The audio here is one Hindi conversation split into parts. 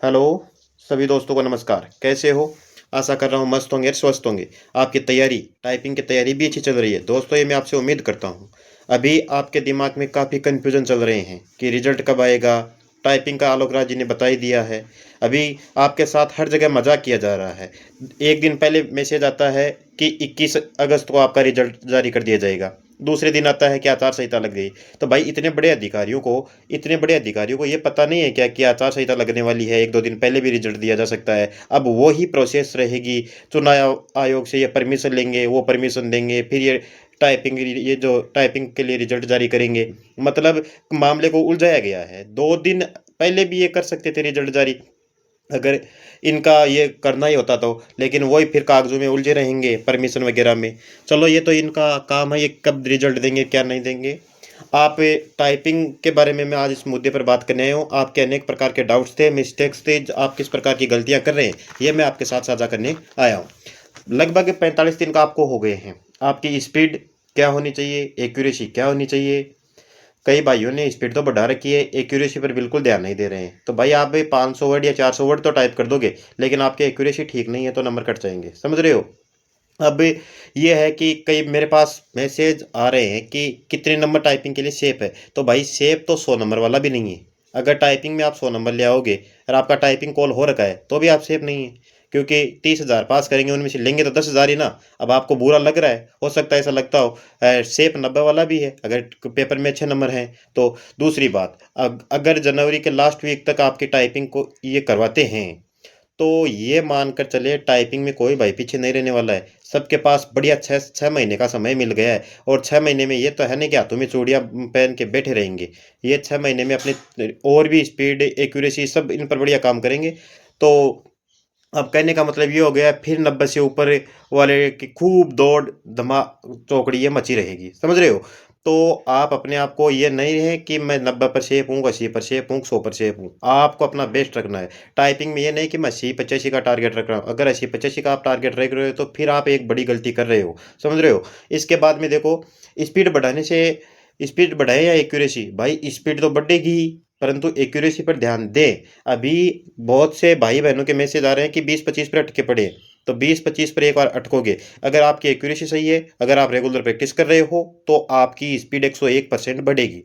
हेलो सभी दोस्तों को नमस्कार। कैसे हो? आशा कर रहा हूँ मस्त होंगे और स्वस्थ होंगे। आपकी तैयारी, टाइपिंग की तैयारी भी अच्छी चल रही है दोस्तों, ये मैं आपसे उम्मीद करता हूँ। अभी आपके दिमाग में काफ़ी कन्फ्यूजन चल रहे हैं कि रिजल्ट कब आएगा। टाइपिंग का आलोक राज जी ने बता ही दिया है। अभी आपके साथ हर जगह मजाक किया जा रहा है। एक दिन पहले मैसेज आता है कि 21 अगस्त को आपका रिजल्ट जारी कर दिया जाएगा। दूसरे दिन आता है कि आचार संहिता लग गई। तो भाई इतने बड़े अधिकारियों को ये पता नहीं है क्या कि आचार संहिता लगने वाली है, एक दो दिन पहले भी रिजल्ट दिया जा सकता है। अब वो ही प्रोसेस रहेगी। चुनाव आयोग से ये परमिशन लेंगे, वो परमिशन देंगे, फिर ये जो टाइपिंग के लिए रिजल्ट जारी करेंगे। मतलब मामले को उलझाया गया है। 2 दिन पहले भी ये कर सकते थे रिजल्ट जारी, अगर इनका ये करना ही होता तो। लेकिन वही फिर कागजों में उलझे रहेंगे, परमिशन वगैरह में। चलो ये तो इनका काम है, ये कब रिजल्ट देंगे क्या नहीं देंगे। आप टाइपिंग के बारे में मैं आज इस मुद्दे पर बात करने आया हूँ। आपके अनेक प्रकार के डाउट्स थे, मिस्टेक्स थे, आप किस प्रकार की गलतियाँ कर रहे हैं, ये मैं आपके साथ साझा करने आया हूँ। लगभग 45 दिन का आपको हो गए हैं। आपकी स्पीड क्या होनी चाहिए, एक्यूरेसी क्या होनी चाहिए। कई भाइयों ने स्पीड तो बढ़ा रखी है, एक्यूरेसी पर बिल्कुल ध्यान नहीं दे रहे हैं। तो भाई आप 500 वर्ड या 400 वर्ड तो टाइप कर दोगे, लेकिन आपकी एक्यूरेसी ठीक नहीं है तो नंबर कट जाएंगे, समझ रहे हो। अब ये है कि कई मेरे पास मैसेज आ रहे हैं कि कितने नंबर टाइपिंग के लिए सेफ है। तो भाई सेफ तो 100 नंबर वाला भी नहीं है। अगर टाइपिंग में आप 100 नंबर ले आओगे और आपका टाइपिंग कॉल हो रखा है तो भी आप सेफ नहीं है। क्योंकि 30,000 पास करेंगे, उनमें से लेंगे तो 10,000 ही ना। अब आपको बुरा लग रहा है, हो सकता है ऐसा लगता हो। सेफ 90 वाला भी है अगर पेपर में अच्छे नंबर हैं तो। दूसरी बात, अगर जनवरी के लास्ट वीक तक आपकी टाइपिंग को ये करवाते हैं तो ये मानकर चले टाइपिंग में कोई भाई पीछे नहीं रहने वाला है। सबके पास बढ़िया 6 महीने का समय मिल गया है। और 6 महीने में ये तो है नहीं कि हाथों में चूड़ियाँ पहन के बैठे रहेंगे। ये 6 महीने में अपने और भी स्पीड, एक्यूरेसी सब इन पर बढ़िया काम करेंगे। तो अब कहने का मतलब ये हो गया, फिर 90 से ऊपर वाले की खूब दौड़ धमा चौकड़ी ये मची रहेगी, समझ रहे हो। तो आप अपने आप को ये नहीं है कि मैं 90 पर सेफ हूँ, 80 पर सेफ हूँ, 100 पर सेफ हूँ। आपको अपना बेस्ट रखना है। टाइपिंग में ये नहीं कि मैं 80-85 का टारगेट रख रहा हूँ। अगर 80-85 का आप टारगेट रख रहे हो तो फिर आप एक बड़ी गलती कर रहे हो, समझ रहे हो। इसके बाद में देखो, स्पीड बढ़ाने से, स्पीड बढ़ाए या एक्यूरेसी, भाई स्पीड तो बढ़ेगी ही, परंतु एक्यूरेसी पर ध्यान दें। अभी बहुत से भाई बहनों के मैसेज आ रहे हैं कि 20-25 पर अटके पड़े हैं। तो 20-25 पर एक बार अटकोगे, अगर आपकी एक्यूरेसी सही है, अगर आप रेगुलर प्रैक्टिस कर रहे हो तो आपकी स्पीड 101% बढ़ेगी।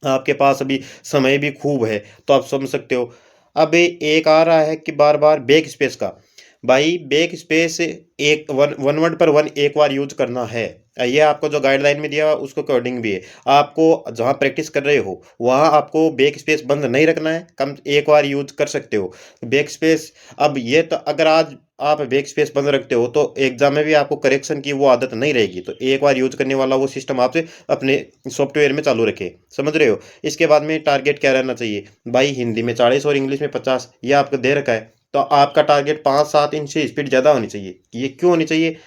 आपके पास अभी समय भी खूब है तो आप समझ सकते हो। अब एक आ रहा है कि बार बार बैक स्पेस का, भाई बैक स्पेस एक वन वन वर्ड पर वन एक बार यूज करना है। ये आपको जो गाइडलाइन में दिया हुआ उसको अकॉर्डिंग भी है। आपको जहाँ प्रैक्टिस कर रहे हो वहाँ आपको बैक स्पेस बंद नहीं रखना है, कम एक बार यूज कर सकते हो बैक स्पेस। अब ये तो अगर आज आप बैक स्पेस बंद रखते हो तो एग्जाम में भी आपको करेक्शन की वो आदत नहीं रहेगी। तो एक बार यूज करने वाला वो सिस्टम आपसे अपने सॉफ्टवेयर में चालू रखे, समझ रहे हो। इसके बाद में टारगेट क्या रहना चाहिए, भाई हिंदी में 40 और इंग्लिश में 50 ये आपको दे रखा है। तो आपका टारगेट 5-7 इंच से स्पीड ज़्यादा होनी चाहिए। ये क्यों होनी चाहिए,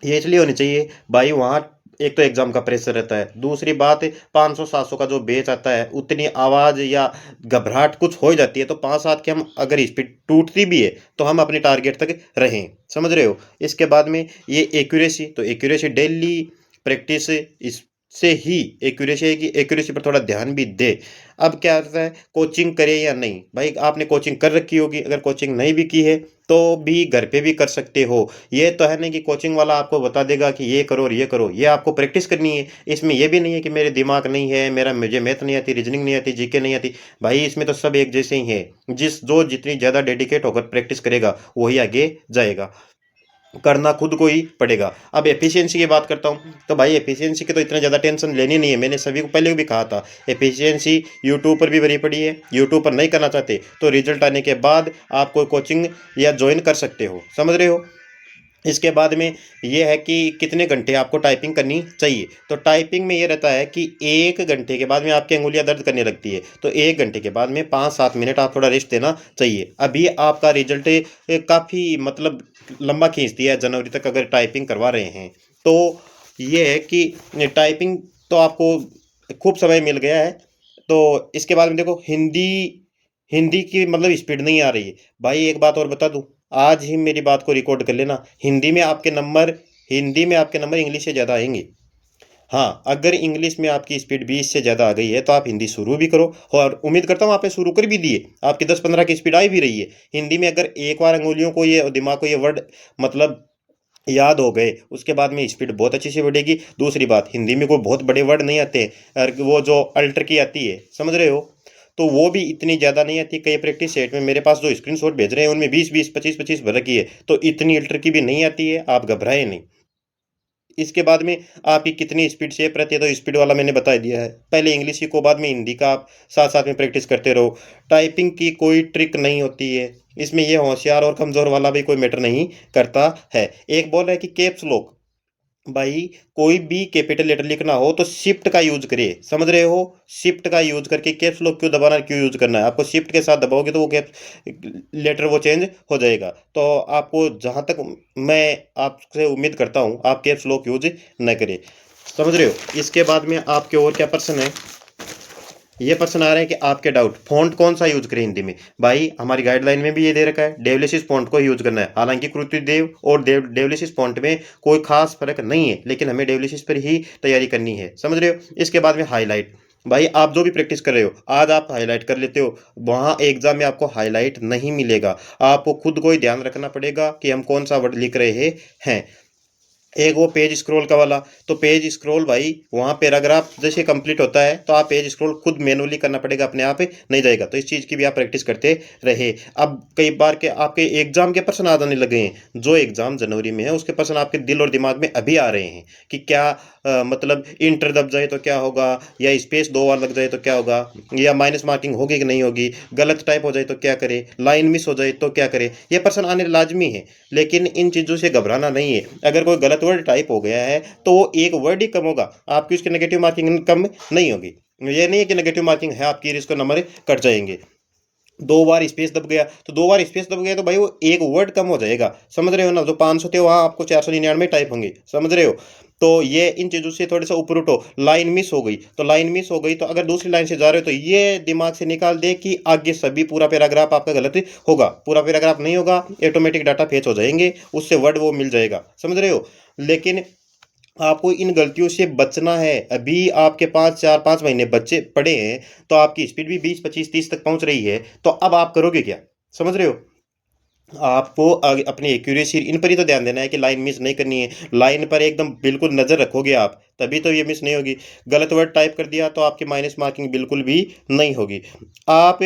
ये इसलिए होनी चाहिए भाई, वहाँ एक तो एग्जाम का प्रेशर रहता है, दूसरी बात 500-700 का जो बेच आता है उतनी आवाज़ या घबराहट कुछ हो ही जाती है। तो 5-7 की हम अगर स्पीड टूटती भी है तो हम अपने टारगेट तक रहें, समझ रहे हो। इसके बाद में ये एक्यूरेसी, तो एक्यूरेसी डेली प्रैक्टिस इससे ही एक्यूरेसी है कि एक्यूरेसी पर थोड़ा ध्यान भी दे। अब क्या रहता है, कोचिंग करे या नहीं, भाई आपने कोचिंग कर रखी होगी, अगर कोचिंग नहीं भी की है तो भी घर पे भी कर सकते हो। ये तो है नहीं कि कोचिंग वाला आपको बता देगा कि ये करो और ये करो, ये आपको प्रैक्टिस करनी है। इसमें ये भी नहीं है कि मेरे दिमाग नहीं है, मुझे मैथ नहीं आती, रीजनिंग नहीं आती, जीके नहीं आती। भाई इसमें तो सब एक जैसे ही है। जो जितनी ज़्यादा डेडिकेट होकर प्रैक्टिस करेगा वही आगे जाएगा। करना खुद को ही पड़ेगा। अब एफिशिएंसी की बात करता हूँ तो भाई एफिशिएंसी की तो इतना ज़्यादा टेंशन लेनी नहीं है। मैंने सभी को पहले भी कहा था, एफिशिएंसी यूट्यूब पर भी भरी पड़ी है। यूट्यूब पर नहीं करना चाहते तो रिजल्ट आने के बाद आप कोई कोचिंग या ज्वाइन कर सकते हो, समझ रहे हो। इसके बाद में ये है कि कितने घंटे आपको टाइपिंग करनी चाहिए। तो टाइपिंग में ये रहता है कि 1 घंटे के बाद में आपकी अंगुलियां दर्द करने लगती है, तो 1 घंटे के बाद में 5-7 मिनट आप थोड़ा रेस्ट देना चाहिए। अभी आपका रिजल्ट काफ़ी मतलब लंबा खींच दिया है, जनवरी तक अगर टाइपिंग करवा रहे हैं तो ये है कि टाइपिंग तो आपको खूब समय मिल गया है। तो इसके बाद में देखो, हिंदी हिंदी की मतलब स्पीड नहीं आ रही है। भाई एक बात और बता दूं, आज ही मेरी बात को रिकॉर्ड कर लेना, हिंदी में आपके नंबर इंग्लिश से ज़्यादा आएंगे। हाँ, अगर इंग्लिश में आपकी स्पीड 20 से ज़्यादा आ गई है तो आप हिंदी शुरू भी करो, और उम्मीद करता हूँ आपने शुरू कर भी दी है, आपकी 10-15 की स्पीड आ भी रही है। हिंदी में अगर एक बार अंगुलियों को ये दिमाग को ये वर्ड मतलब याद हो गए, उसके बाद में स्पीड बहुत अच्छी से बढ़ेगी। दूसरी बात, हिंदी में कोई बहुत बड़े वर्ड नहीं आते हैं, और वो जो अल्टर की आती है, समझ रहे हो, तो वो भी इतनी ज़्यादा नहीं आती। कई प्रैक्टिस सेट में मेरे पास जो स्क्रीनशॉट भेज रहे हैं उनमें 20-20, 25-25 भर रखी है, तो इतनी अल्टर की भी नहीं आती है, आप घबराएं नहीं। इसके बाद में आपकी कितनी स्पीड शेप रहती है, तो स्पीड वाला मैंने बता दिया है। पहले इंग्लिश सीखो, बाद में हिंदी का आप साथ साथ में प्रैक्टिस करते रहो। टाइपिंग की कोई ट्रिक नहीं होती है, इसमें ये होशियार और कमज़ोर वाला भी कोई मैटर नहीं करता है। एक बोल रहा है कि कैप्स लॉक, भाई कोई भी कैपिटल लेटर लिखना हो तो शिफ्ट का यूज करिए, समझ रहे हो, शिफ्ट का यूज करके कैप्स लॉक क्यों दबाना, क्यों यूज करना है, आपको शिफ्ट के साथ दबाओगे तो वो कैप्स लेटर वो चेंज हो जाएगा। तो आपको जहां तक मैं आपसे उम्मीद करता हूं आप कैप्स लॉक यूज न करें, समझ रहे हो। इसके बाद में आपके और क्या प्रश्न है, ये प्रश्न आ रहे हैं कि आपके डाउट फॉन्ट कौन सा यूज करें हिंदी में। भाई हमारी गाइडलाइन में भी ये दे रखा है, डेवलिशिस फॉन्ट को यूज करना है। हालांकि कृतिदेव और डेवलिशिस फॉन्ट में कोई खास फर्क नहीं है, लेकिन हमें डेवलिशिस पर ही तैयारी करनी है, समझ रहे हो। इसके बाद में हाईलाइट, भाई आप जो भी प्रैक्टिस कर रहे हो आज आप हाईलाइट कर लेते हो, वहां एग्जाम में आपको हाईलाइट नहीं मिलेगा। आपको खुद को ही ध्यान रखना पड़ेगा कि हम कौन सा वर्ड लिख रहे हैं। एक वो पेज स्क्रॉल का वाला, तो पेज स्क्रॉल भाई वहाँ पैराग्राफ जैसे कंप्लीट होता है तो आप पेज स्क्रॉल खुद मैनुअली करना पड़ेगा, अपने आप नहीं जाएगा। तो इस चीज़ की भी आप प्रैक्टिस करते रहे। अब कई बार के आपके एग्जाम के प्रश्न आ जाने लगे हैं, जो एग्जाम जनवरी में है उसके प्रश्न आपके दिल और दिमाग में अभी आ रहे हैं कि क्या मतलब इंटर दब जाए तो क्या होगा, या स्पेस 2 बार लग जाए तो क्या होगा, या माइनस मार्किंग होगी कि नहीं होगी, गलत टाइप हो जाए तो क्या करे, लाइन मिस हो जाए तो क्या करे, ये प्रश्न आने लाजमी है। लेकिन इन चीज़ों से घबराना नहीं है। अगर कोई गलत वर्ड टाइप हो गया है तो वो एक वर्ड ही कम होगा, आपकी उसकी नेगेटिव मार्किंग कम नहीं होगी। ये नहीं है कि नेगेटिव मार्किंग है आपकी इसको नंबर कट जाएंगे। 2 बार स्पेस दब गया तो 2 बार स्पेस दब गया तो भाई वो एक वर्ड कम हो जाएगा, समझ रहे हो ना। जो 500 थे वहां आपको 499 टाइप होंगे, समझ रहे हो। तो ये इन चीज़ों से थोड़ा सा ऊपर उठो। लाइन मिस हो गई तो लाइन मिस हो गई, तो अगर दूसरी लाइन से जा रहे हो तो ये दिमाग से निकाल दे कि आगे सभी पूरा पैराग्राफ आपका गलत होगा। पूरा पैराग्राफ नहीं होगा, ऑटोमेटिक डाटा फेच हो जाएंगे, उससे वर्ड वो मिल जाएगा, समझ रहे हो। लेकिन आपको इन गलतियों से बचना है। अभी आपके पास 4-5 महीने बच्चे पड़े हैं, तो आपकी स्पीड भी 20-25-30 तक पहुंच रही है, तो अब आप करोगे क्या, समझ रहे हो। आपको अपनी एक्यूरेसी इन पर ही तो ध्यान देना है कि लाइन मिस नहीं करनी है। लाइन पर एकदम बिल्कुल नज़र रखोगे आप, तभी तो ये मिस नहीं होगी। गलत वर्ड टाइप कर दिया तो आपकी माइनस मार्किंग बिल्कुल भी नहीं होगी। आप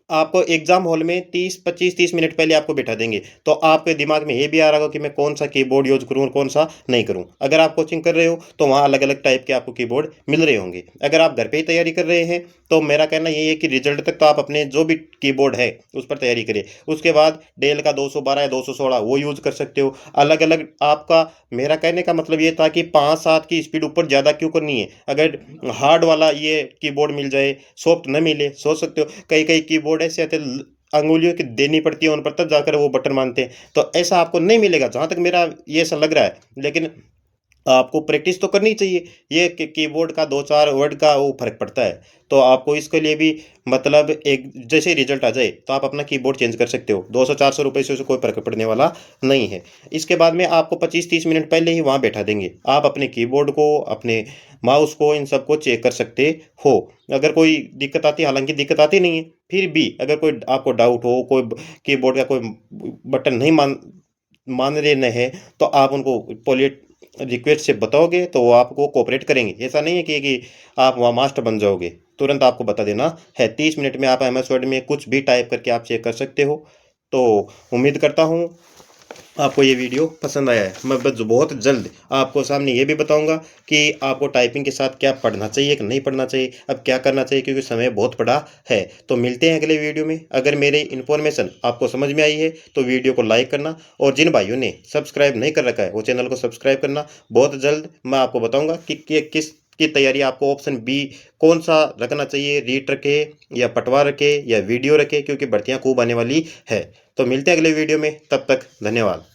आपको एग्जाम हॉल में 30-25-30 मिनट पहले आपको बैठा देंगे, तो आपके दिमाग में ये भी आ रहा होगा कि मैं कौन सा कीबोर्ड यूज करूँ और कौन सा नहीं करूँ। अगर आप कोचिंग कर रहे हो तो वहाँ अलग अलग टाइप के आपको कीबोर्ड मिल रहे होंगे। अगर आप घर पे ही तैयारी कर रहे हैं तो मेरा कहना यही है कि रिजल्ट तक तो आप अपने जो भी कीबोर्ड है उस पर तैयारी करिए। उसके बाद डेल का 212 या 216 वो यूज कर सकते हो। अलग अलग आपका, मेरा कहने का मतलब ये था कि 5-7 की स्पीड ऊपर ज़्यादा क्यों करनी है। अगर हार्ड वाला ये कीबोर्ड मिल जाए, सॉफ्ट न मिले, सोच सकते हो। कई कई कीबोर्ड ऐसे आते हैं अंगुलियों की देनी पड़ती है उन पर, तब जाकर वो बटन मानते हैं। तो ऐसा आपको नहीं मिलेगा, जहाँ तक मेरा ये ऐसा लग रहा है। लेकिन आपको प्रैक्टिस तो करनी चाहिए। ये कीबोर्ड का 2-4 वर्ड का वो फ़र्क पड़ता है। तो आपको इसके लिए भी मतलब एक जैसे रिजल्ट आ जाए तो आप अपना कीबोर्ड चेंज कर सकते हो। 200-400 रुपये से उसे कोई फ़र्क पड़ने वाला नहीं है। इसके बाद में आपको 25-30 मिनट पहले ही वहाँ बैठा देंगे। आप अपने कीबोर्ड को, अपने माउस को, इन सबको चेक कर सकते हो। अगर कोई दिक्कत आती है, हालाँकि दिक्कत आती नहीं है, फिर भी अगर कोई आपको डाउट हो, कोई कीबोर्ड का कोई बटन नहीं मान रहे नहीं है, तो आप उनको पोलिट रिक्वेस्ट से बताओगे तो वो आपको कोऑपरेट करेंगे। ऐसा नहीं है कि आप वहाँ मास्टर बन जाओगे, तुरंत आपको बता देना है। 30 मिनट में आप एमएस वर्ड में कुछ भी टाइप करके आप चेक कर सकते हो। तो उम्मीद करता हूँ आपको ये वीडियो पसंद आया है। मैं बस बहुत जल्द आपको सामने ये भी बताऊंगा कि आपको टाइपिंग के साथ क्या पढ़ना चाहिए कि नहीं पढ़ना चाहिए, अब क्या करना चाहिए, क्योंकि समय बहुत पड़ा है। तो मिलते हैं अगले वीडियो में। अगर मेरी इन्फॉर्मेशन आपको समझ में आई है तो वीडियो को लाइक करना, और जिन भाइयों ने सब्सक्राइब नहीं कर रखा है वो चैनल को सब्सक्राइब करना। बहुत जल्द मैं आपको बताऊँगा कि किस की तैयारी आपको ऑप्शन बी कौन सा रखना चाहिए, रीट रखे या पटवा रखे या वीडियो रखे, क्योंकि भर्तियाँ खूब आने वाली है। तो मिलते हैं अगले वीडियो में, तब तक धन्यवाद।